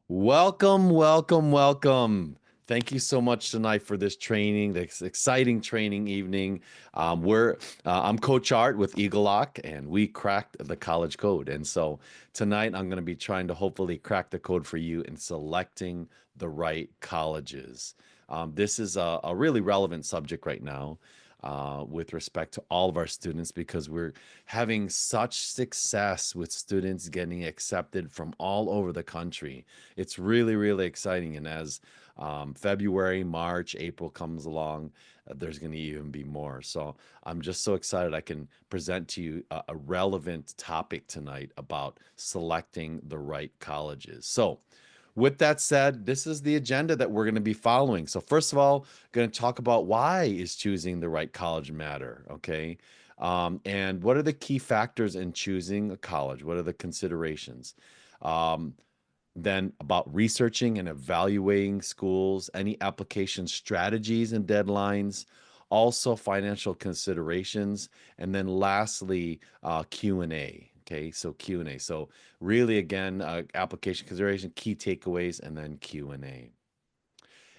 Welcome, welcome, welcome. Thank you so much tonight for this training, this exciting training evening. I'm Coach Art with Eagle Lock, and we cracked the college code. And so tonight I'm going to be trying to hopefully crack the code for you in selecting the right colleges. This is a really relevant subject right now with respect to all of our students because we're having such success with students getting accepted from all over the country. It's really, really exciting. And as February, March, April comes along, there's going to even be more. So I'm just so excited I can present to you a relevant topic tonight about selecting the right colleges. So, with that said, this is the agenda that we're going to be following. So first of all, going to talk about why is choosing the right college matter, okay? And what are the key factors in choosing a college? What are the considerations? Um, then about researching and evaluating schools, any application strategies and deadlines, also financial considerations, and then lastly, Q&A. Okay, so Q&A. So really, again, application consideration, key takeaways, and then Q&A.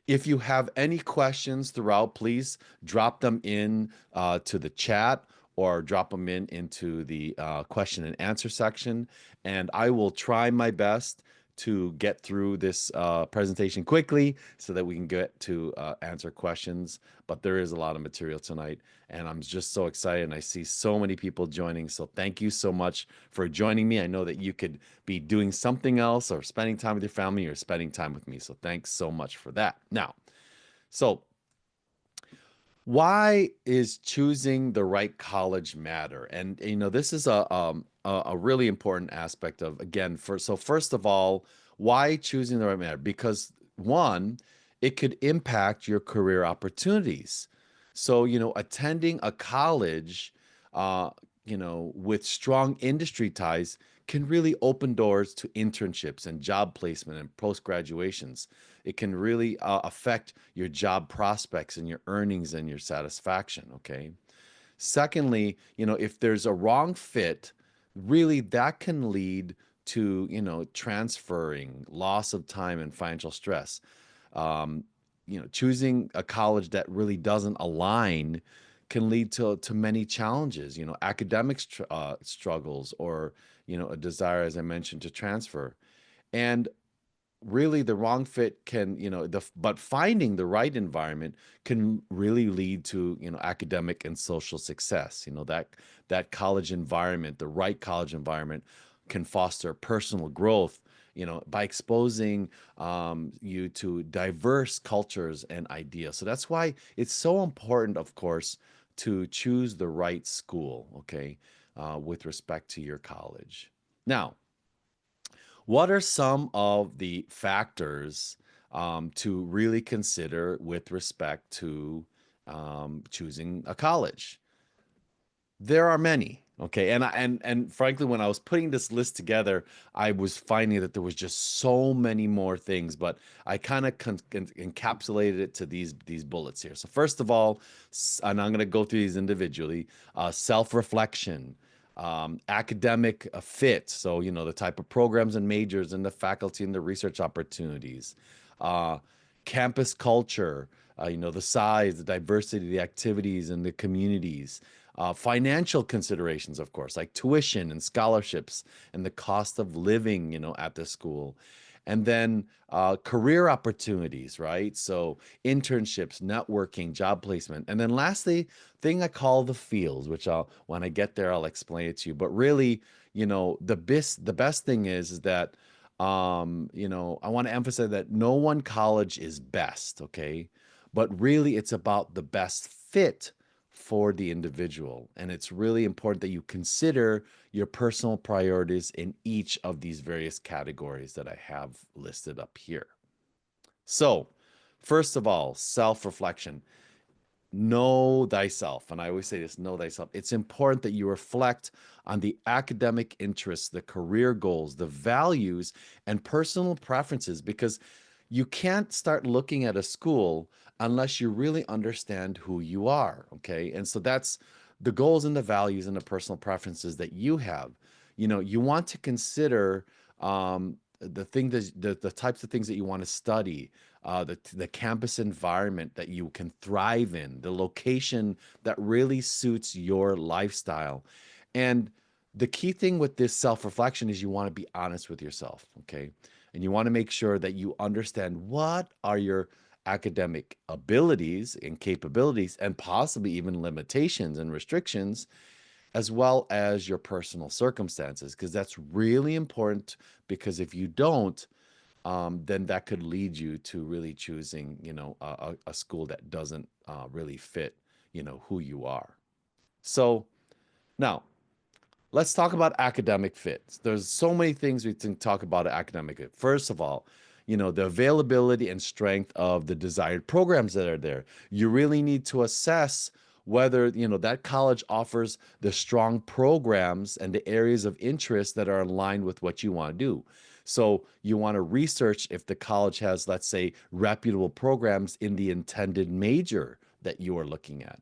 If you have any questions throughout, please drop them in to the chat or drop them into the question and answer section, and I will try my best to get through this presentation quickly so that we can get to answer questions. But there is a lot of material tonight, and I'm just so excited, and I see so many people joining. So thank you so much for joining me. I know that you could be doing something else or spending time with your family or spending time with me. So thanks so much for that. Now, so why is choosing the right college matter? And this is a really important aspect of, again, first of all, why choosing the right matter? Because one, it could impact your career opportunities. So, attending a college, uh, with strong industry ties can really open doors to internships and job placement and post graduations. It can really affect your job prospects and your earnings and your satisfaction. Okay. Secondly, if there's a wrong fit, really that can lead to, transferring, loss of time, and financial stress. Um, choosing a college that really doesn't align can lead to many challenges, academic struggles or, a desire, as I mentioned, to transfer. And really the wrong fit can but finding the right environment can really lead to academic and social success. That college environment, the right college environment, can foster personal growth by exposing you to diverse cultures and ideas. So that's why it's so important, of course, to choose the right school, okay, with respect to your college. Now, what are some of the factors to really consider with respect to choosing a college? There are many. Okay, and frankly, when I was putting this list together, I was finding that there was just so many more things, but I kind of encapsulated it to these bullets here. So first of all, and I'm going to go through these individually: self-reflection, academic fit. So the type of programs and majors and the faculty and the research opportunities, uh, campus culture. The size, the diversity, the activities, and the communities. Financial considerations, of course, like tuition and scholarships and the cost of living, at the school. And then career opportunities, right? So internships, networking, job placement. And then lastly, thing I call the fields, which when I get there, I'll explain it to you. But really, the best thing is that I want to emphasize that no one college is best, okay? But really it's about the best fit for the individual. And it's really important that you consider your personal priorities in each of these various categories that I have listed up here. So, first of all, self reflection. Know thyself. And I always say this: know thyself. It's important that you reflect on the academic interests, the career goals, the values, and personal preferences, because you can't start looking at a school unless you really understand who you are. Okay. And so that's the goals and the values and the personal preferences that you have. You want to consider the thing that the types of things that you want to study, the campus environment that you can thrive in, the location that really suits your lifestyle. And the key thing with this self-reflection is you want to be honest with yourself, okay? And you want to make sure that you understand what are your academic abilities and capabilities and possibly even limitations and restrictions, as well as your personal circumstances, because that's really important. Because if you don't, then that could lead you to really choosing, a school that doesn't really fit, who you are. So now let's talk about academic fits. There's so many things we can talk about academic fit. First of all, the availability and strength of the desired programs that are there. You really need to assess whether, that college offers the strong programs and the areas of interest that are aligned with what you want to do. So you want to research if the college has, let's say, reputable programs in the intended major that you are looking at.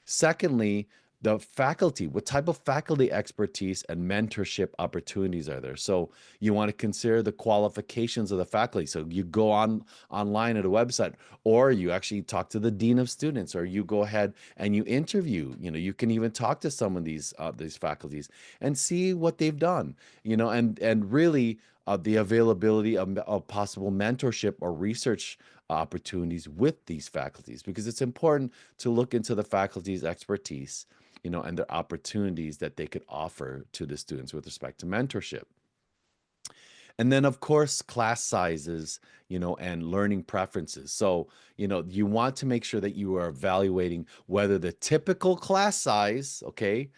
Secondly, the faculty, what type of faculty expertise and mentorship opportunities are there? So you want to consider the qualifications of the faculty. So you go online at a website, or you actually talk to the dean of students, or you go ahead and you interview. You can even talk to some of these faculties and see what they've done. And really the availability of possible mentorship or research opportunities with these faculties, because it's important to look into the faculty's expertise, and the opportunities that they could offer to the students with respect to mentorship. And then, of course, class sizes, and learning preferences. So, you want to make sure that you are evaluating whether the typical class size, okay,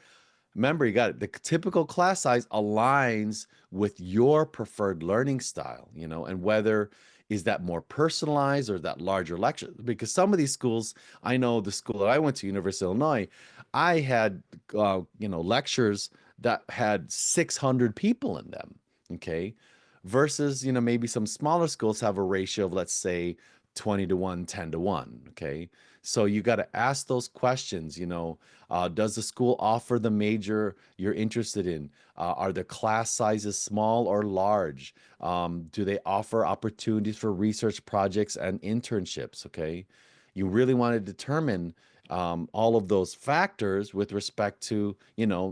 remember, you got it. The typical class size aligns with your preferred learning style, and whether is that more personalized or that larger lecture. Because some of these schools, I know the school that I went to, University of Illinois, I had, lectures that had 600 people in them. Okay. Versus, maybe some smaller schools have a ratio of, let's say, 20 to 1, 10 to 1. Okay. So you got to ask those questions, does the school offer the major you're interested in? Are the class sizes small or large? Do they offer opportunities for research projects and internships? Okay. You really want to determine all of those factors with respect to,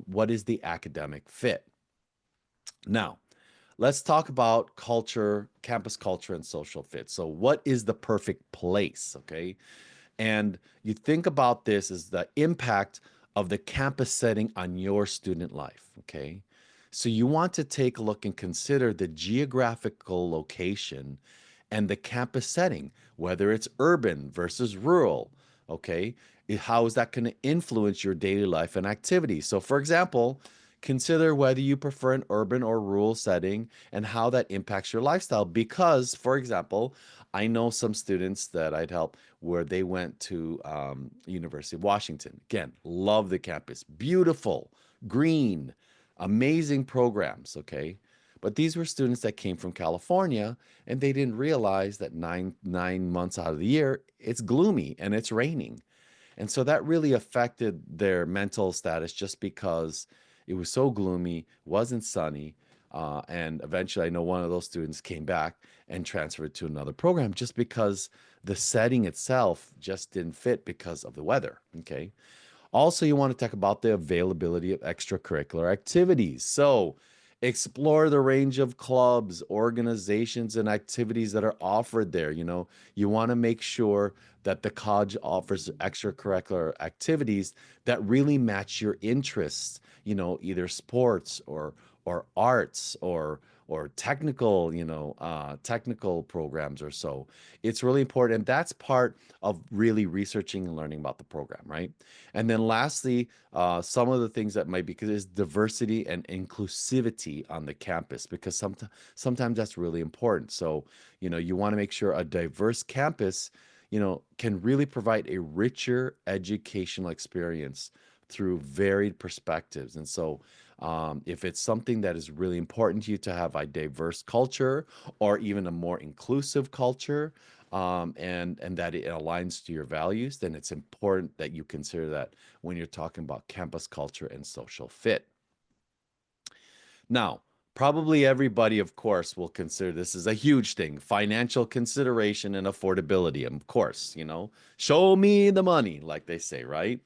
what is the academic fit. Now, let's talk about culture, campus culture, and social fit. So, what is the perfect place? Okay. And you think about this as the impact of the campus setting on your student life. Okay. So, you want to take a look and consider the geographical location and the campus setting, whether it's urban versus rural. Okay. How is that going to influence your daily life and activities? So, for example, consider whether you prefer an urban or rural setting and how that impacts your lifestyle. Because, for example, I know some students that I'd help where they went to University of Washington. Again, love the campus, beautiful, green, amazing programs. Okay, but these were students that came from California, and they didn't realize that nine months out of the year it's gloomy and it's raining. And so that really affected their mental status, just because it was so gloomy, wasn't sunny. And eventually, I know one of those students came back and transferred to another program just because the setting itself just didn't fit because of the weather. Okay. Also, you want to talk about the availability of extracurricular activities. So, explore the range of clubs, organizations, and activities that are offered there. You want to make sure that the college offers extracurricular activities that really match your interests, either sports or arts or technical, technical programs or so. It's really important. And that's part of really researching and learning about the program, right? And then lastly, some of the things that might be, because is diversity and inclusivity on the campus, because sometimes that's really important. So, you want to make sure a diverse campus, can really provide a richer educational experience through varied perspectives. And so, if it's something that is really important to you to have a diverse culture or even a more inclusive culture, and that it aligns to your values, then it's important that you consider that when you're talking about campus culture and social fit. Now, probably everybody, of course, will consider this is a huge thing. Financial consideration and affordability, of course, show me the money, like they say, right?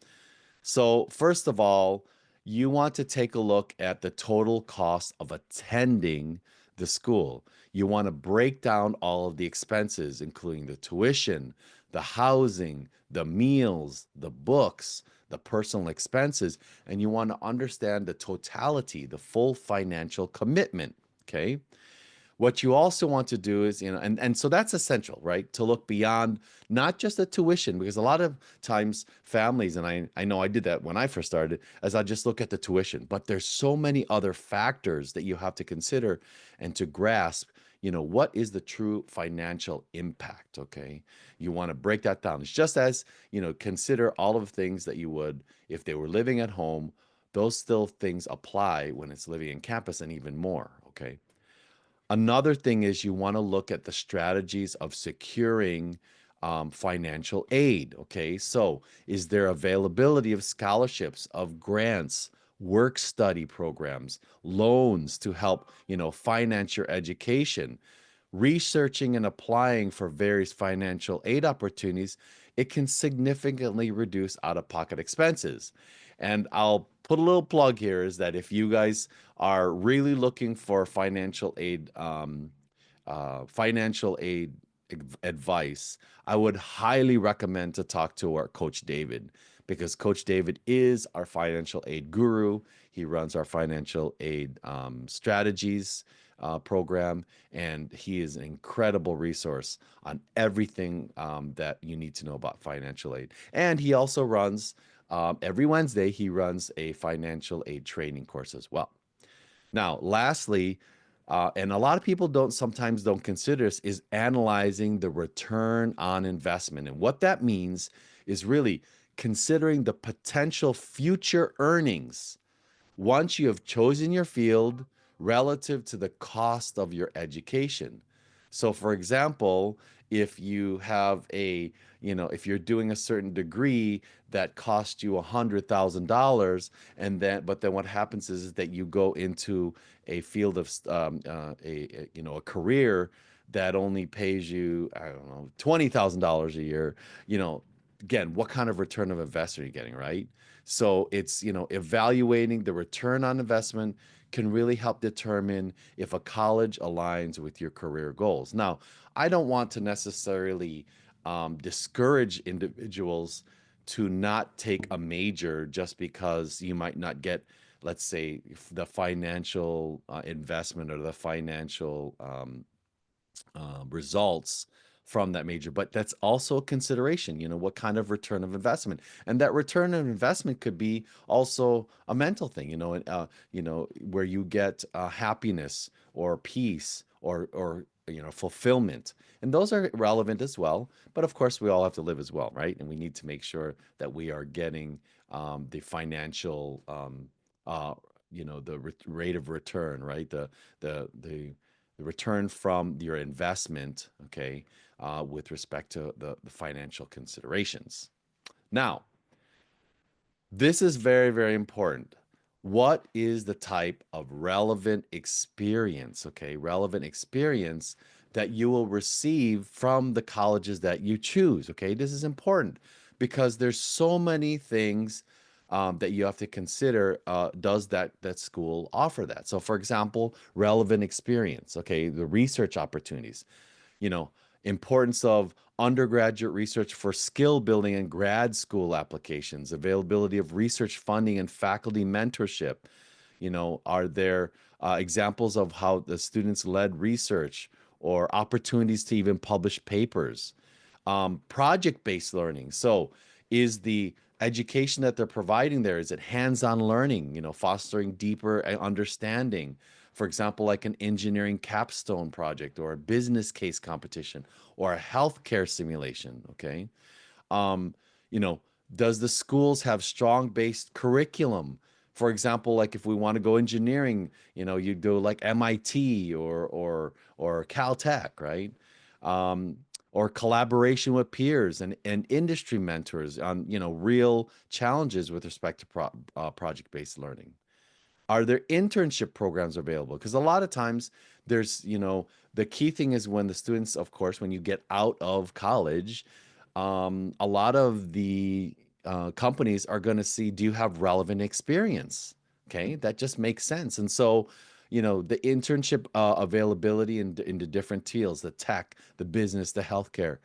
So, first of all, you want to take a look at the total cost of attending the school. You want to break down all of the expenses, including the tuition, the housing, the meals, the books, the personal expenses, and you want to understand the totality, the full financial commitment. Okay. What you also want to do is, and so that's essential, right? To look beyond not just the tuition, because a lot of times families, and I know I did that when I first started, as I just look at the tuition, but there's so many other factors that you have to consider and to grasp, what is the true financial impact, okay? You want to break that down. It's just as, consider all of the things that you would if they were living at home. Those still things apply when it's living in campus and even more, okay? Another thing is you want to look at the strategies of securing financial aid. Okay, so is there availability of scholarships, of grants, work study programs, loans to help finance your education? Researching and applying for various financial aid opportunities, it can significantly reduce out-of-pocket expenses. And I'll put a little plug here is that if you guys are really looking for financial aid advice, I would highly recommend to talk to our Coach David because Coach David is our financial aid guru. He runs our financial aid strategies program, and he is an incredible resource on everything that you need to know about financial aid. And he also runs every Wednesday, he runs a financial aid training course as well. Now, lastly, and a lot of people don't consider this, is analyzing the return on investment. And what that means is really considering the potential future earnings once you have chosen your field relative to the cost of your education. So, for example, if you have if you're doing a certain degree that costs you $100,000, but then what happens is that you go into a field of a career that only pays you, I don't know, $20,000 a year, you know, again, what kind of return of investment are you getting, right? So it's, evaluating the return on investment can really help determine if a college aligns with your career goals. Now, I don't want to necessarily discourage individuals to not take a major just because you might not get, let's say, the financial investment or the financial results from that major, but that's also a consideration, what kind of return of investment. And that return of investment could be also a mental thing, where you get happiness or peace or fulfillment. And those are relevant as well. But of course, we all have to live as well, right? And we need to make sure that we are getting the financial uh, rate of return, right? The return from your investment, okay, with respect to the financial considerations. Now, this is very, very important. What is the type of relevant experience, okay, relevant experience that you will receive from the colleges that you choose, okay? This is important because there's so many things that you have to consider. Does that school offer that? So, for example, relevant experience, okay, the research opportunities, you know, importance of undergraduate research for skill building and grad school applications, availability of research funding and faculty mentorship. Are there examples of how the students led research or opportunities to even publish papers? Project-based learning. So, is the education that they're providing there, is it hands-on learning, fostering deeper understanding? For example, like an engineering capstone project or a business case competition or a healthcare simulation, okay? Um, you know, does the schools have strong based curriculum? For example, like if we want to go engineering, you go like MIT or Caltech, right? Um, or collaboration with peers and industry mentors on real challenges with respect to project-based learning. Are there internship programs available? Because a lot of times there's, the key thing is when the students, of course, when you get out of college, a lot of the companies are going to see, do you have relevant experience? Okay, that just makes sense. And so, the internship availability into different teals, the tech, the business, the healthcare.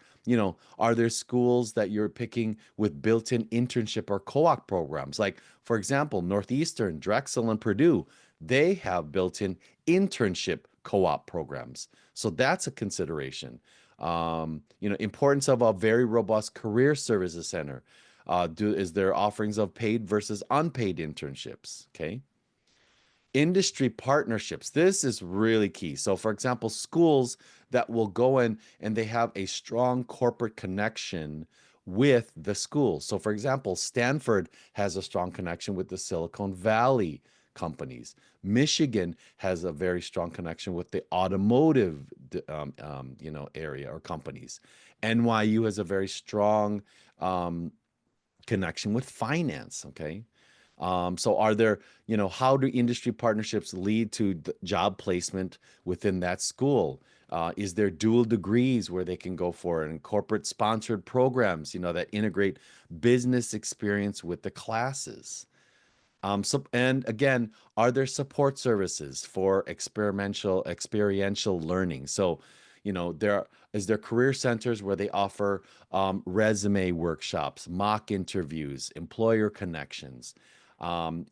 Are there schools that you're picking with built-in internship or co-op programs? Like, for example, Northeastern, Drexel, and Purdue, they have built-in internship co-op programs. So that's a consideration. Importance of a very robust career services center. Is there offerings of paid versus unpaid internships? Okay. Industry partnerships. This is really key. So, for example, schools that will go in and they have a strong corporate connection with the school. So, for example, Stanford has a strong connection with the Silicon Valley companies. Michigan has a very strong connection with the automotive, area or companies. NYU has a very strong um, connection with finance. Okay. So are there, how do industry partnerships lead to job placement within that school? Is there dual degrees where they can go for it, and corporate sponsored programs, that integrate business experience with the classes? And again, are there support services for experiential learning? So, is there career centers where they offer resume workshops, mock interviews, employer connections?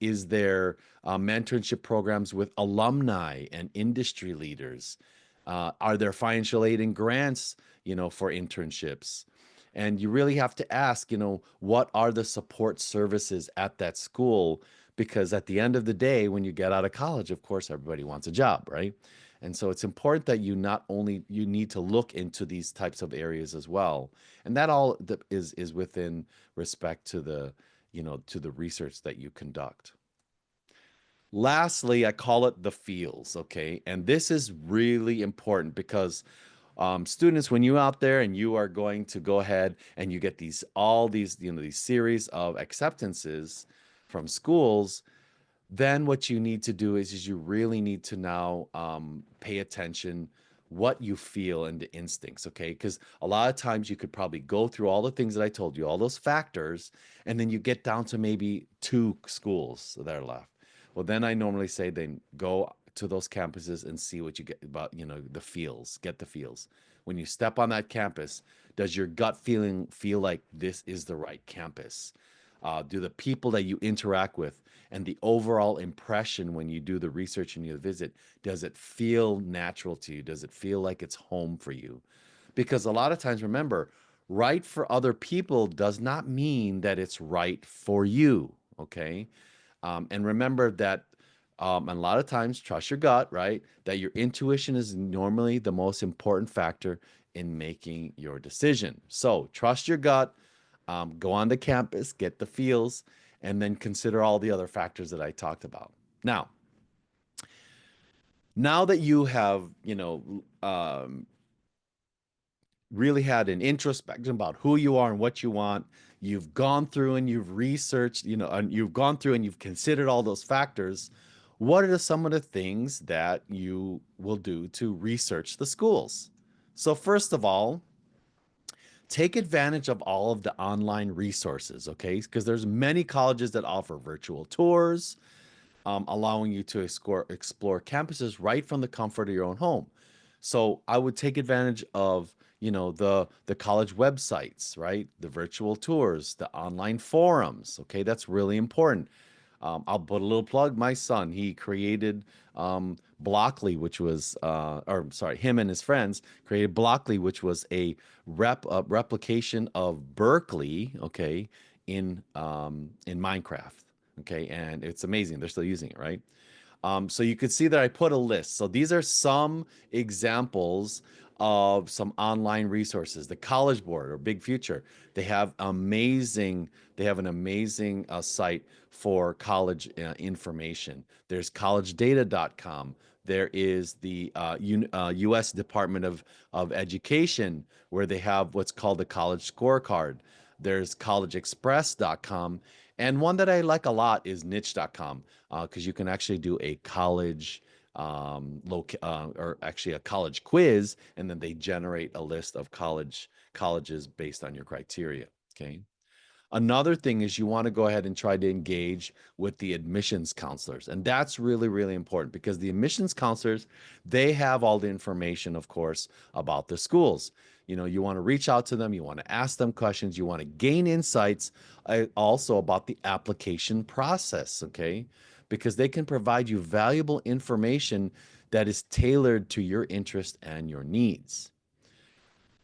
Is there mentorship programs with alumni and industry leaders? Are there financial aid and grants, for internships? And you really have to ask, what are the support services at that school? Because at the end of the day, when you get out of college, of course, everybody wants a job, right? And so it's important that you need to look into these types of areas as well. And that all is within respect to the research that you conduct. Lastly, I call it the feels, okay? And this is really important because students, when you out there and you are going to go ahead and you get all these, these series of acceptances from schools, then what you need to do is you really need to now pay attention what you feel and the instincts, okay? Because a lot of times you could probably go through all the things that I told you, all those factors, and then you get down to maybe two schools that are left. Well, then I normally say then go to those campuses and see what you get about, the feels, get the feels. When you step on that campus, does your gut feeling feel like this is the right campus? Do the people that you interact with and the overall impression when you do the research and you visit, does it feel natural to you? Does it feel like it's home for you? Because a lot of times, remember, right for other people does not mean that it's right for you. Okay. And remember that, and a lot of times, trust your gut, right? That your intuition is normally the most important factor in making your decision. So trust your gut, go on the campus, get the feels, and then consider all the other factors that I talked about. Now that you have, really had an introspection about who you are and what you want, you've gone through and you've researched, and you've gone through and you've considered all those factors. What are some of the things that you will do to research the schools? So, first of all, take advantage of all of the online resources, okay? Because there's many colleges that offer virtual tours, allowing you to explore campuses right from the comfort of your own home. So I would take advantage of, the college websites, right? The virtual tours, the online forums. Okay, that's really important. I'll put a little plug. My son, he created Blockly, which was, or sorry, him and his friends created Blockly, which was a replication of Berkeley, okay, in Minecraft, okay, and it's amazing. They're still using it, right? So you could see that I put a list. So these are some examples of some online resources. The College Board or Big Future, they have an amazing site for college information. There's collegedata.com. There is the U.S. Department of Education, where they have what's called the College Scorecard. There's collegeexpress.com, And one that I like a lot is niche.com, because you can actually do a college or actually a college quiz, and then they generate a list of colleges based on your criteria. Okay. Another thing is you want to go ahead and try to engage with the admissions counselors. And that's really, really important because the admissions counselors, they have all the information, of course, about the schools. You want to reach out to them, you want to ask them questions, you want to gain insights also about the application process, okay? Because they can provide you valuable information that is tailored to your interest and your needs.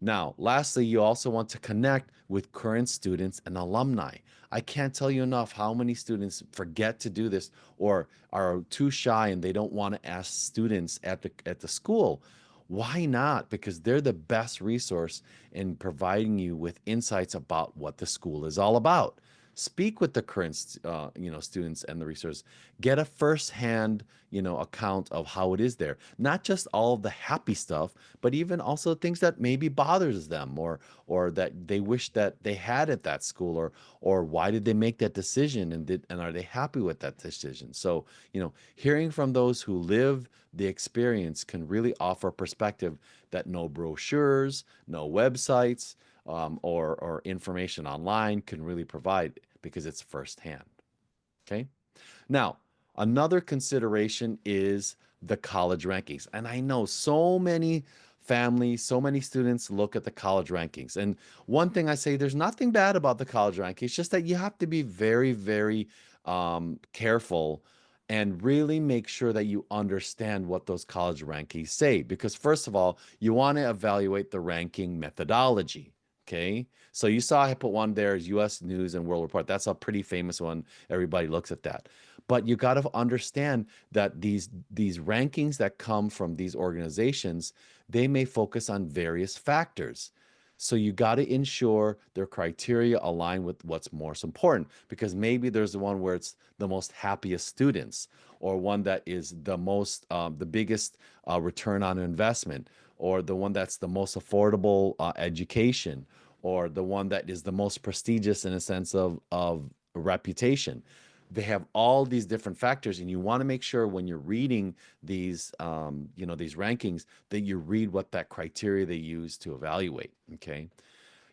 Now, lastly, you also want to connect with current students and alumni. I can't tell you enough how many students forget to do this or are too shy and they don't want to ask students at the school. Why not? Because they're the best resource in providing you with insights about what the school is all about. Speak with the current students and the resources. Get a firsthand account of how it is there. Not just all of the happy stuff, but even also things that maybe bothers them or that they wish that they had at that school, or why did they make that decision, and are they happy with that decision. So hearing from those who live the experience can really offer perspective that no brochures, no websites, or information online can really provide, because it's firsthand. Okay. Now, another consideration is the college rankings. And I know so many families, so many students look at the college rankings. And one thing I say, there's nothing bad about the college rankings, it's just that you have to be very, very careful and really make sure that you understand what those college rankings say. Because, first of all, you want to evaluate the ranking methodology. Okay. So you saw I put one there is US News and World Report. That's a pretty famous one. Everybody looks at that. But you got to understand that these rankings that come from these organizations, they may focus on various factors. So you got to ensure their criteria align with what's most important, because maybe there's the one where it's the most happiest students, or one that is the biggest return on investment, or the one that's the most affordable education, or the one that is the most prestigious in a sense of reputation. They have all these different factors, and you want to make sure when you're reading these rankings, that you read what that criteria they use to evaluate. Okay.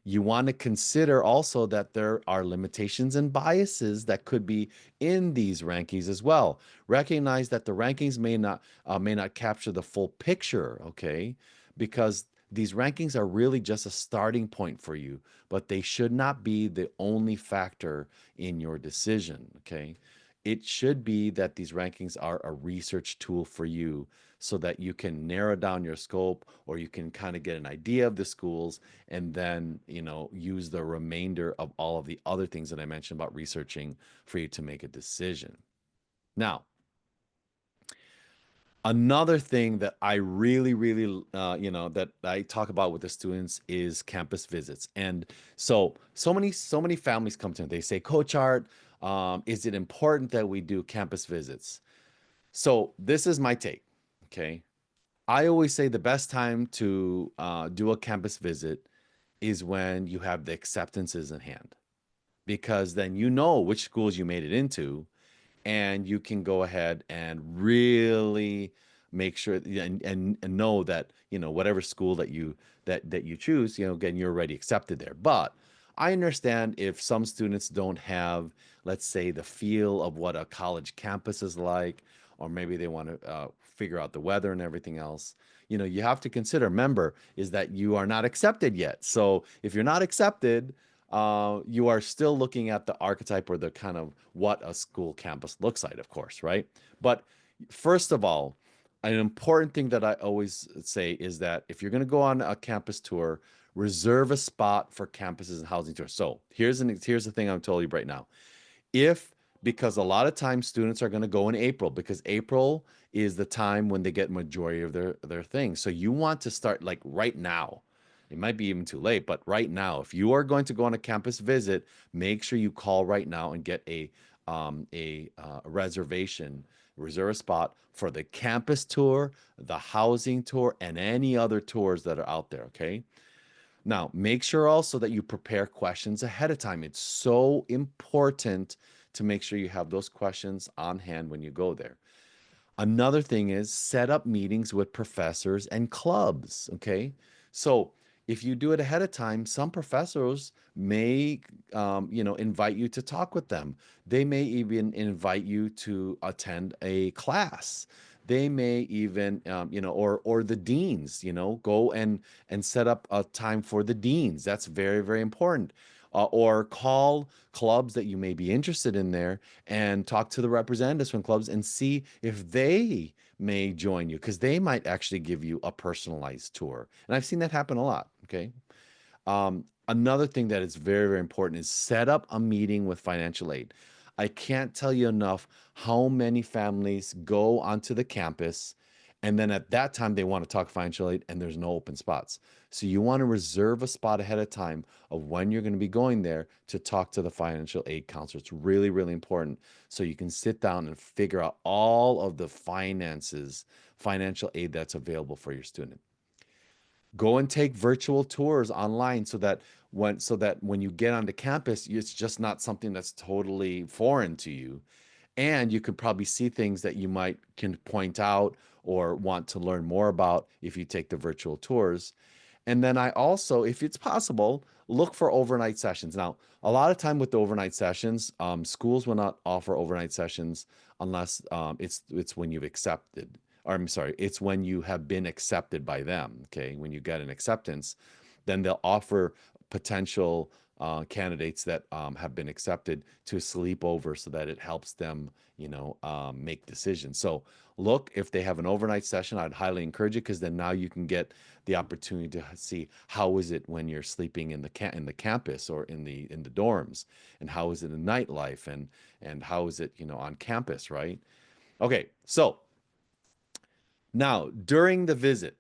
You want to consider also that there are limitations and biases that could be in these rankings as well. Recognize that the rankings may not capture the full picture, okay? Because these rankings are really just a starting point for you, but they should not be the only factor in your decision, okay? It should be that these rankings are a research tool for you so that you can narrow down your scope, or you can kind of get an idea of the schools, and then use the remainder of all of the other things that I mentioned about researching for you to make a decision. Now, another thing that I really, really, that I talk about with the students is campus visits. And so many families come to me. They say, Coach Art, is it important that we do campus visits? So this is my take. Okay. I always say the best time to do a campus visit is when you have the acceptances in hand, because then you know which schools you made it into, and you can go ahead and really make sure and know that whatever school that you choose, again, you're already accepted there. But I understand if some students don't have, let's say, the feel of what a college campus is like, or maybe they want to figure out the weather and everything else. You have to consider, remember, is that you are not accepted yet. So if you're not accepted, you are still looking at the archetype or the kind of what a school campus looks like, of course, right? But first of all, an important thing that I always say is that if you're going to go on a campus tour, reserve a spot for campuses and housing tours. So here's the thing I'm telling you right now. If Because a lot of times students are going to go in April, because April is the time when they get majority of their things. So you want to start like right now. It might be even too late, but right now, if you are going to go on a campus visit, make sure you call right now and get a reservation, reserve a spot for the campus tour, the housing tour, and any other tours that are out there. Okay. Now, make sure also that you prepare questions ahead of time. It's so important to make sure you have those questions on hand when you go there. Another thing is set up meetings with professors and clubs. Okay. So if you do it ahead of time, some professors may, invite you to talk with them. They may even invite you to attend a class. They may even, or the deans, go and set up a time for the deans. That's very, very important. Or call clubs that you may be interested in there and talk to the representatives from clubs and see if they may join you because they might actually give you a personalized tour. And I've seen that happen a lot. Okay. Another thing that is very, very important is set up a meeting with financial aid. I can't tell you enough how many families go onto the campus and then at that time they want to talk financial aid and there's no open spots. So you want to reserve a spot ahead of time of when you're going to be going there to talk to the financial aid counselor. It's really, really important. So you can sit down and figure out all of the finances, financial aid that's available for your student. Go and take virtual tours online so that when you get onto campus, it's just not something that's totally foreign to you. And you could probably see things that you might can point out or want to learn more about if you take the virtual tours. And then I also, if it's possible, look for overnight sessions. Now, a lot of time with the overnight sessions, schools will not offer overnight sessions unless it's when you've accepted, or I'm sorry, it's when you have been accepted by them. Okay, when you get an acceptance, then they'll offer potential candidates that have been accepted to sleep over so that it helps them, make decisions. So look if they have an overnight session. I'd highly encourage it because then now you can get the opportunity to see how is it when you're sleeping in the campus or in the dorms, and how is it in nightlife, and how is it on campus, right? Okay, so now during the visit,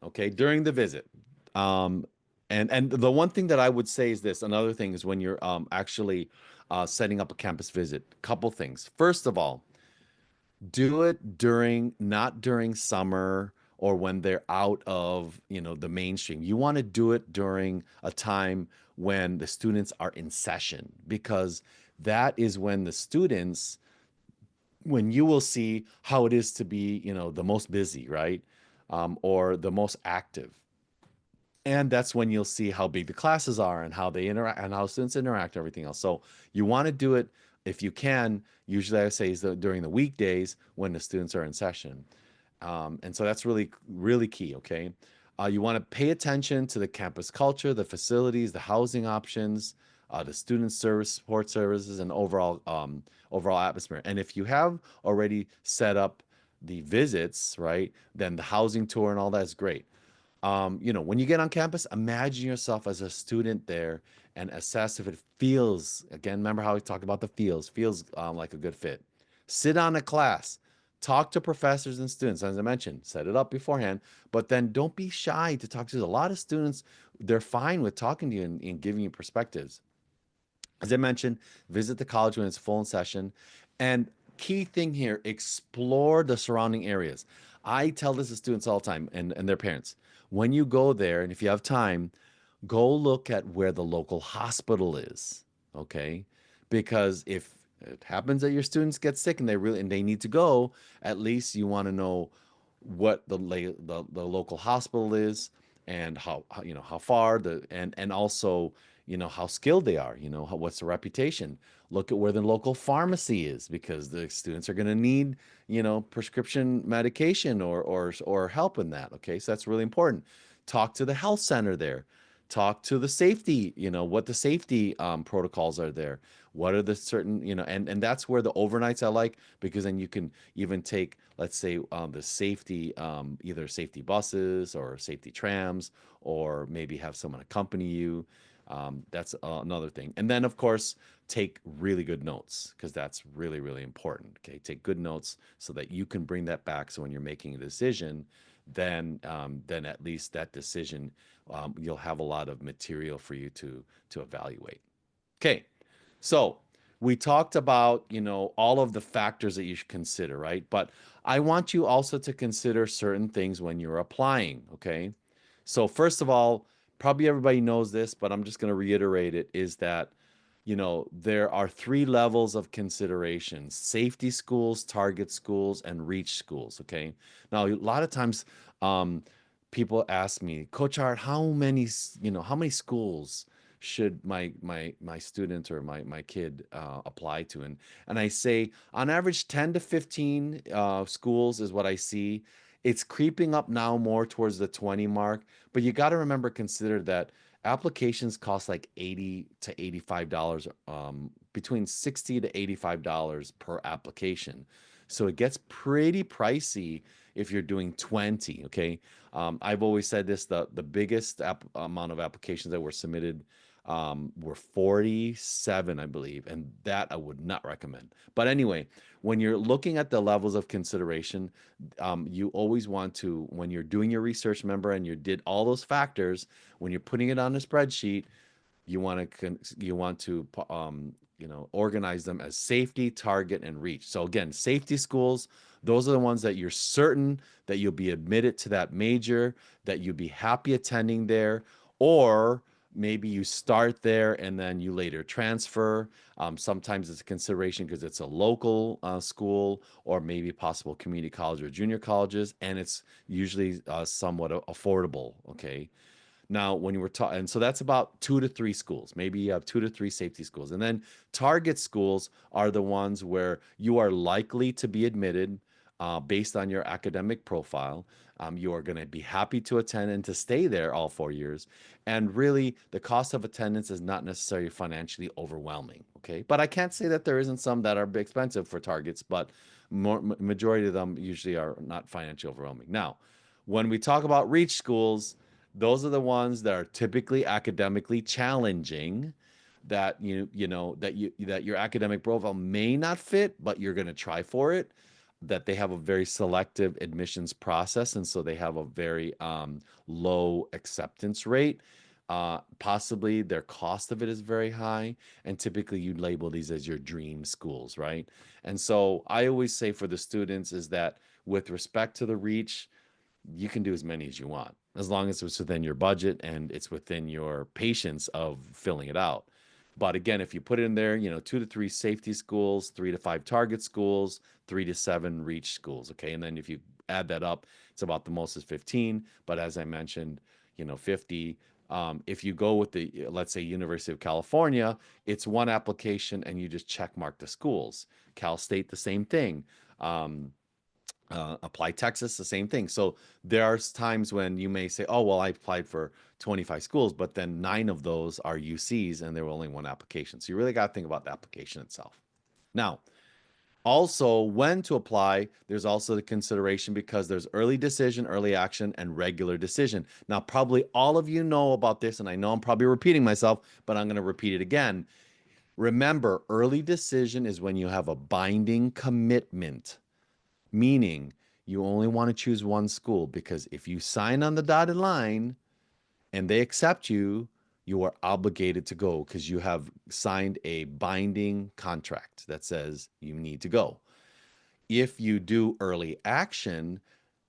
um, and the one thing that I would say is this. Another thing is when you're actually setting up a campus visit. Couple things. First of all, do it during not during summer or when they're out of the mainstream. You want to do it during a time when the students are in session because that is when the students when you will see how it is to be the most busy, right? Or the most active, and that's when you'll see how big the classes are and how they interact and how students interact, everything else. So you want to do it if you can. Usually I say is during the weekdays when the students are in session. And so that's really, really key. Okay. You want to pay attention to the campus culture, the facilities, the housing options, the student service, support services, and overall atmosphere. And if you have already set up the visits, right, then the housing tour and all that is great. When you get on campus, imagine yourself as a student there and assess if it feels, again, remember how we talked about the feels like a good fit. Sit on a class, talk to professors and students. As I mentioned, set it up beforehand, but then don't be shy to talk to a lot of students. They're fine with talking to you and giving you perspectives. As I mentioned, visit the college when it's full in session. And key thing here, explore the surrounding areas. I tell this to students all the time and their parents. When you go there, and if you have time, go look at where the local hospital is. Okay. Because if it happens that your students get sick and they need to go, at least you want to know what the local hospital is and how far and also how skilled they are, what's the reputation. Look at where the local pharmacy is because the students are going to need prescription medication or help in that. Okay, so that's really important. Talk to the health center there. Talk to the safety, what the safety protocols are there. What are the certain, and that's where the overnights I like because then you can even take, let's say, the safety, either safety buses or safety trams, or maybe have someone accompany you. That's another thing. And then, of course, take really good notes because that's really, really important. Okay, take good notes so that you can bring that back. So when you're making a decision, then at least that decision, you'll have a lot of material for you to evaluate. Okay, so we talked about all of the factors that you should consider, right? But I want you also to consider certain things when you're applying. Okay, so first of all, probably everybody knows this, but I'm just going to reiterate it, is that, there are three levels of consideration: safety schools, target schools, and reach schools. Okay. Now, a lot of times, um, people ask me, Coach Art, how many schools should my student or my kid apply to? And I say, on average, 10 to 15 schools is what I see. It's creeping up now more towards the 20 mark, but you got to remember, consider that applications cost like 80 to $85, between 60 to $85 per application. So it gets pretty pricey if you're doing 20. Okay. I've always said this: the biggest amount of applications that were submitted were 47, I believe, and that I would not recommend. But anyway, when you're looking at the levels of consideration, you always want to, when you're doing your research, remember, and you did all those factors, when you're putting it on a spreadsheet, you want to organize them as safety, target, and reach. So again, safety schools, those are the ones that you're certain that you'll be admitted to that major, that you'll be happy attending there, or maybe you start there and then you later transfer. Sometimes it's a consideration because it's a local school, or maybe possible community college or junior colleges, and it's usually somewhat affordable. Okay. Now, when you were taught, and so that's about 2 to 3 schools. Maybe you have 2 to 3 safety schools. And then target schools are the ones where you are likely to be admitted based on your academic profile. You are going to be happy to attend and to stay there all 4 years. And really, the cost of attendance is not necessarily financially overwhelming. Okay. But I can't say that there isn't some that are expensive for targets, but majority of them usually are not financially overwhelming. Now, when we talk about reach schools, those are the ones that are typically academically challenging, that that your academic profile may not fit, but you're going to try for it. That they have a very selective admissions process, and so they have a very low acceptance rate. Possibly their cost of it is very high, and typically you label these as your dream schools, right? And so I always say for the students is that, with respect to the reach, you can do as many as you want, as long as it's within your budget and it's within your patience of filling it out. But again, if you put it in there, 2 to 3 safety schools, 3 to 5 target schools, 3 to 7 reach schools. Okay. And then if you add that up, it's about, the most is 15. But as I mentioned, 50. If you go with the, let's say, University of California, it's one application and you just check mark the schools. Cal State, the same thing. Apply Texas, the same thing. So there are times when you may say, oh, well, I applied for 25 schools, but then 9 of those are UCs and there were only one application. So you really got to think about the application itself. Now, also, when to apply, there's also the consideration, because there's early decision, early action, and regular decision. Now, probably all of you know about this, and I know I'm probably repeating myself, but I'm going to repeat it again. Remember, early decision is when you have a binding commitment, meaning you only want to choose one school, because if you sign on the dotted line and they accept you, you are obligated to go because you have signed a binding contract that says you need to go. If you do early action,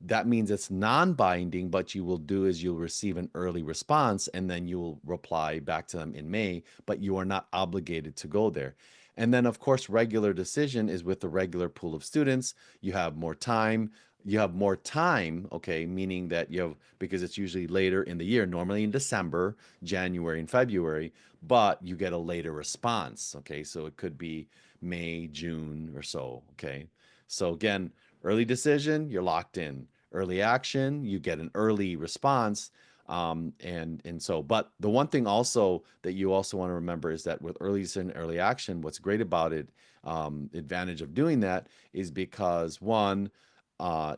that means it's non-binding, but you will do is you'll receive an early response and then you will reply back to them in May, but you are not obligated to go there. And then, of course, regular decision is with the regular pool of students. You have more time. You have more time, okay, meaning that you have, because it's usually later in the year, normally in December, January, and February, but you get a later response, okay? So it could be May, June, or so, okay? So again, early decision, you're locked in. Early action, you get an early response. And so, but the one thing also that you also want to remember is that with early decision, early action, what's great about it, advantage of doing that is because, one,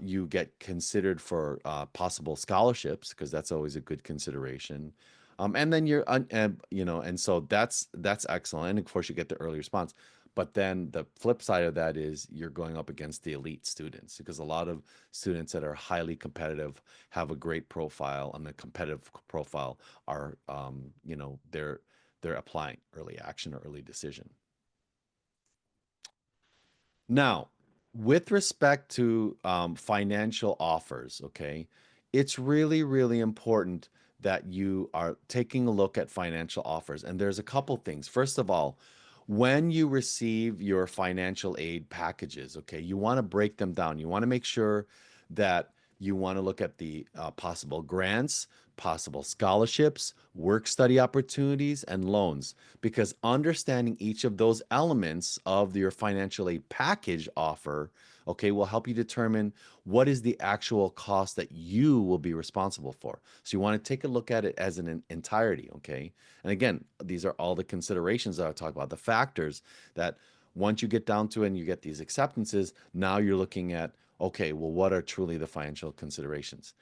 you get considered for possible scholarships, because that's always a good consideration. And then and so that's excellent. And of course, you get the early response. But then the flip side of that is you're going up against the elite students, because a lot of students that are highly competitive have a great profile, and the competitive profile are, they're applying early action or early decision. Now, with respect to financial offers, okay, it's really, really important that you are taking a look at financial offers. And there's a couple things. First of all, when you receive your financial aid packages, okay, you want to break them down. You want to make sure that you want to look at the possible grants, possible scholarships, work study opportunities, and loans, because understanding each of those elements of your financial aid package offer, okay, will help you determine what is the actual cost that you will be responsible for. So you want to take a look at it as an entirety, okay? And again, these are all the considerations that I talk about, the factors that once you get down to it and you get these acceptances, now you're looking at, okay, well, what are truly the financial considerations?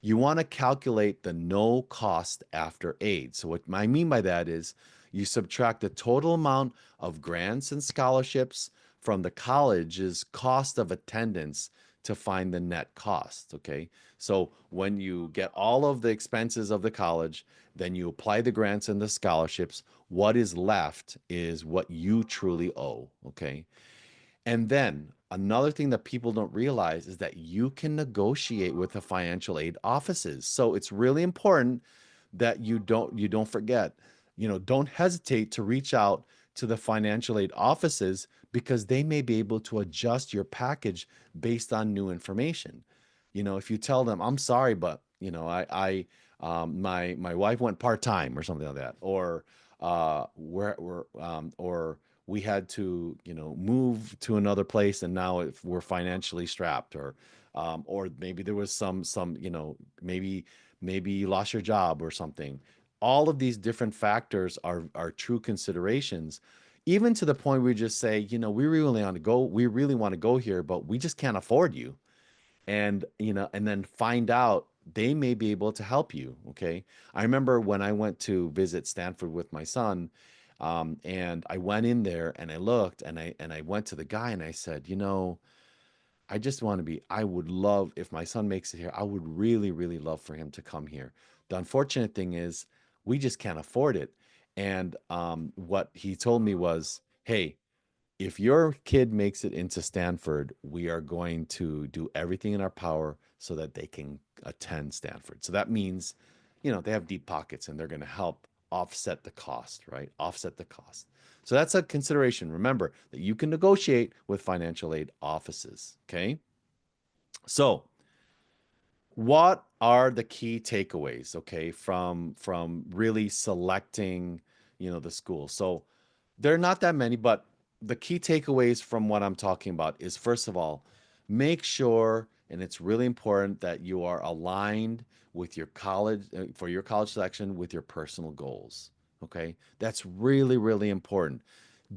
You want to calculate the no cost after aid. So, what I mean by that is you subtract the total amount of grants and scholarships from the college's cost of attendance to find the net cost. Okay. So, when you get all of the expenses of the college, then you apply the grants and the scholarships. What is left is what you truly owe. Okay. And then another thing that people don't realize is that you can negotiate with the financial aid offices. So it's really important that you don't forget, don't hesitate to reach out to the financial aid offices because they may be able to adjust your package based on new information. If you tell them, I'm sorry, but my wife went part-time or something like that, or or we had to, move to another place and now if we're financially strapped, or maybe there was some, maybe you lost your job or something. All of these different factors are true considerations, even to the point where we just say, we really want to go here, but we just can't afford you. And then find out they may be able to help you. Okay. I remember when I went to visit Stanford with my son, and I went in there and I looked and I went to the guy and I said, I just want to be, I would love, if my son makes it here, I would really, really love for him to come here. The unfortunate thing is we just can't afford it. And what he told me was, hey, if your kid makes it into Stanford, we are going to do everything in our power so that they can attend Stanford. So that means, they have deep pockets and they're going to help offset the cost, right? Offset the cost. So that's a consideration. Remember that you can negotiate with financial aid offices, okay? So, what are the key takeaways, okay, from really selecting, the school? So, there are not that many, but the key takeaways from what I'm talking about is, first of all, make sure, and it's really important that you are aligned with your college, for your college selection with your personal goals. Okay. That's really, really important.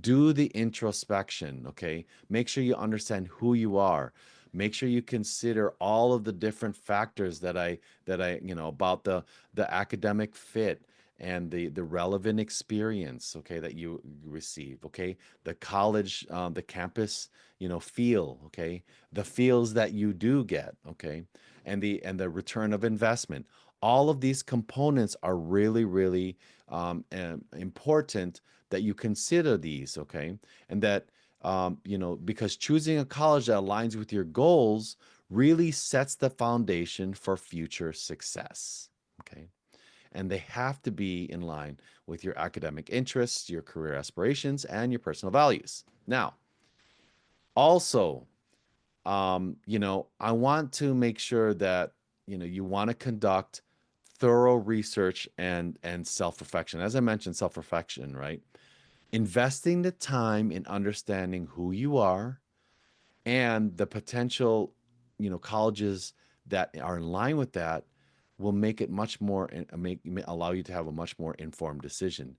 Do the introspection. Okay. Make sure you understand who you are. Make sure you consider all of the different factors that I about the academic fit and the relevant experience, okay, that you receive, okay, the college, the campus, feel, okay, the feels that you do get, okay, and the return of investment. All of these components are really, really important that you consider these, okay, and that because choosing a college that aligns with your goals really sets the foundation for future success, okay. And they have to be in line with your academic interests, your career aspirations, and your personal values. Now, also, I want to make sure that you want to conduct thorough research and self-reflection. As I mentioned, self-reflection, right? Investing the time in understanding who you are and the potential, colleges that are in line with that will make it much more allow you to have a much more informed decision.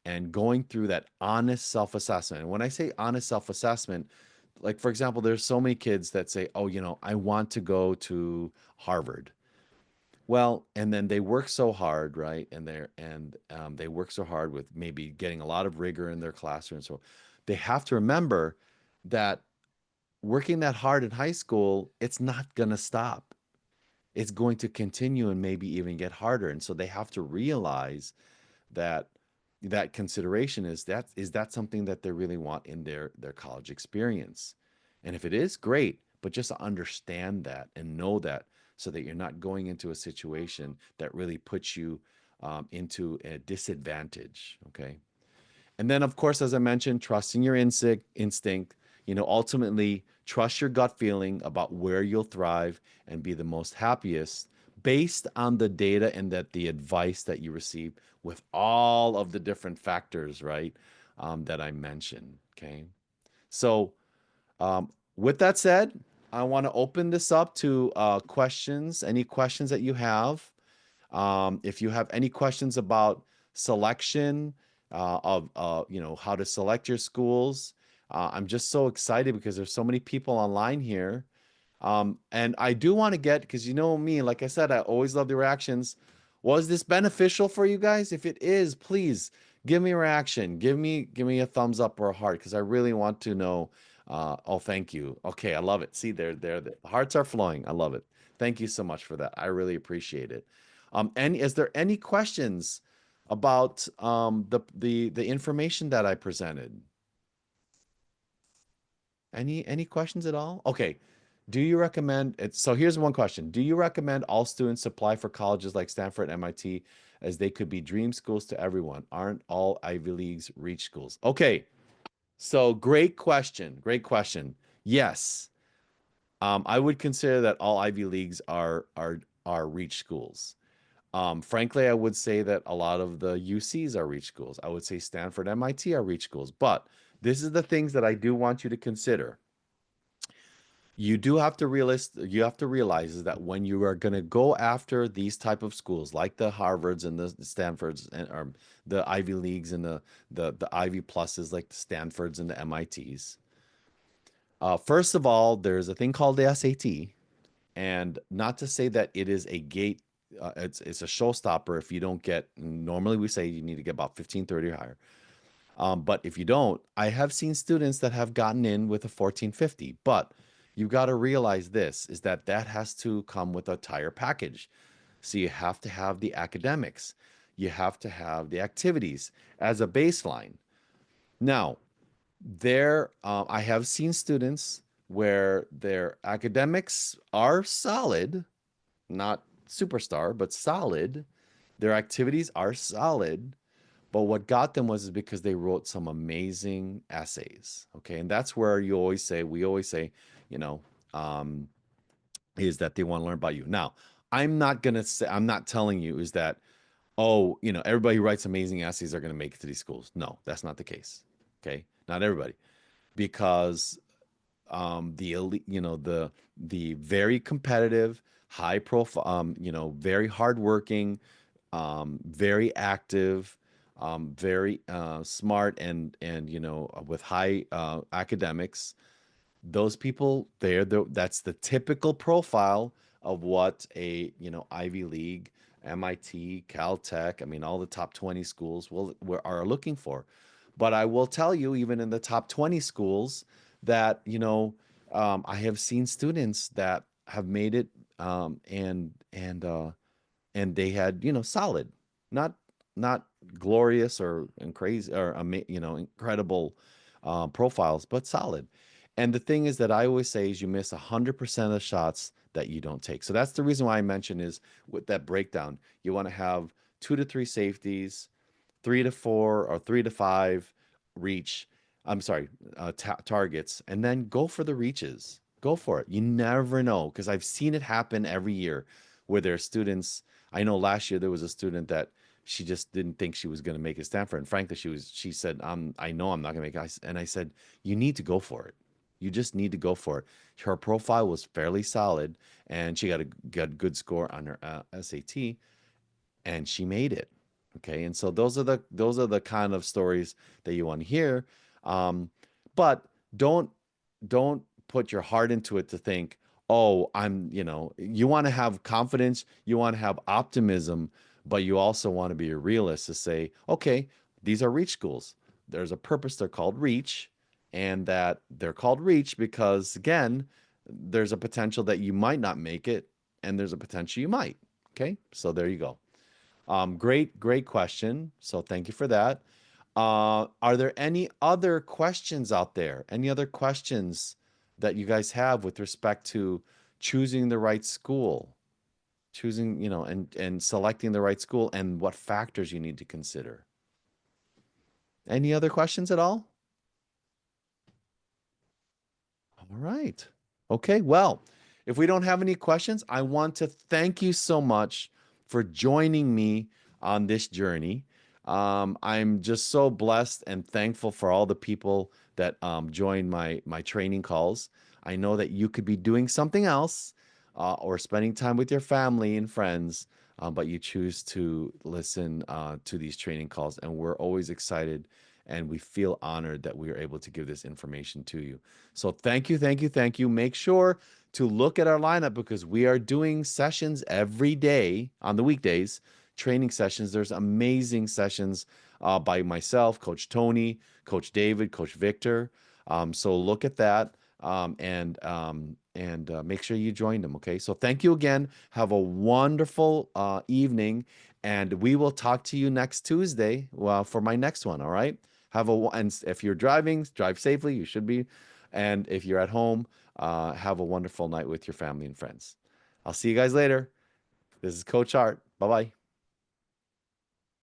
And going through that honest self-assessment. And when I say honest self-assessment, like for example, there's so many kids that say, "Oh, I want to go to Harvard." Well, and then they work so hard, right? They work so hard with maybe getting a lot of rigor in their classroom. So they have to remember that working that hard in high school, it's not going to stop. It's going to continue and maybe even get harder. And so they have to realize that that consideration is that something that they really want in their college experience. And if it is, great, but just understand that and know that so that you're not going into a situation that really puts you into a disadvantage. Okay. And then, of course, as I mentioned, trusting your instinct, ultimately trust your gut feeling about where you'll thrive and be the most happiest based on the data and that the advice that you receive with all of the different factors, right, that I mentioned. Okay. So, with that said, I want to open this up to questions, any questions that you have. If you have any questions about selection of how to select your schools, I'm just so excited because there's so many people online here. And I do want to get, because you know me, like I said, I always love the reactions. Was this beneficial for you guys? If it is, please give me a reaction. Give me a thumbs up or a heart because I really want to know. Oh, thank you. Okay, I love it. See, the hearts are flowing. I love it. Thank you so much for that. I really appreciate it. And is there any questions about the information that I presented? Any questions at all? Okay. Do you recommend it? So here's one question. Do you recommend all students apply for colleges like Stanford, MIT, as they could be dream schools to everyone? Aren't all Ivy Leagues reach schools? Okay. So great question. Great question. Yes. I would consider that all Ivy Leagues are reach schools. Frankly, I would say that a lot of the UCs are reach schools. I would say Stanford, MIT are reach schools. But this is the things that I do want you to consider. You have to realize is that when you are going to go after these type of schools like the Harvards and the Stanfords and or the Ivy Leagues and the Ivy Pluses like the Stanfords and the MITs. First of all, there's a thing called the SAT, and not to say that it is a gate. It's a showstopper if you don't get. Normally, we say you need to get about 1530 or higher. But if you don't, I have seen students that have gotten in with a 1450. But you've got to realize this is that that has to come with a entire package. So you have to have the academics, you have to have the activities as a baseline. Now, I have seen students where their academics are solid, not superstar, but solid. Their activities are solid, but what got them was because they wrote some amazing essays. Okay. And that's where we always say, you know, um, is that they want to learn about you. Now, I'm not telling you is that, oh, everybody who writes amazing essays are going to make it to these schools. No, that's not the case. Okay. Not everybody. Because the elite, the very competitive, high profile, very hardworking, very active, very smart, and with high academics. Those people, that's the typical profile of what a Ivy League, MIT, Caltech. I mean, all the top 20 schools are looking for. But I will tell you, even in the top 20 schools, that I have seen students that have made it, and they had solid, not not glorious or and crazy or incredible profiles, but solid. And the thing is that I always say is you miss 100% of the shots that you don't take. So that's the reason why I mentioned is with that breakdown, you want to have 2 to 3 safeties, 3 to 4 or 3 to 5 reach. I'm sorry, targets, and then go for the reaches. Go for it. You never know because I've seen it happen every year where there are students. I know last year there was a student that she just didn't think she was going to make it Stanford, and frankly, she said, I know I'm not going to make it. And I said, you need to go for it. You just need to go for it. Her profile was fairly solid, and she got a good score on her SAT, and she made it. Okay, and so those are the kind of stories that you want to hear, but don't don't put your heart into it to think, oh, you want to have confidence, you want to have optimism, but you also want to be a realist to say, okay, these are reach schools. There's a purpose. They're called reach, and that they're called reach because again, there's a potential that you might not make it, and there's a potential you might. Okay, so there you go. Great question. So thank you for that. Are there any other questions out there? Any other questions that you guys have with respect to choosing the right school? choosing, and selecting the right school and what factors you need to consider. Any other questions at all? All right. Okay. Well, if we don't have any questions, I want to thank you so much for joining me on this journey. I'm just so blessed and thankful for all the people that join my training calls. I know that you could be doing something else or spending time with your family and friends, but you choose to listen to these training calls, and we're always excited and we feel honored that we are able to give this information to you. So thank you, thank you, thank you. Make sure to look at our lineup because we are doing sessions every day on the weekdays, training sessions. There's amazing sessions by myself, Coach Tony, Coach David, Coach Victor. So look at that and make sure you join them. Okay. So thank you again. Have a wonderful evening, and we will talk to you next Tuesday for my next one. All right. And if you're driving, drive safely. You should be. And if you're at home, have a wonderful night with your family and friends. I'll see you guys later. This is Coach Art. Bye bye.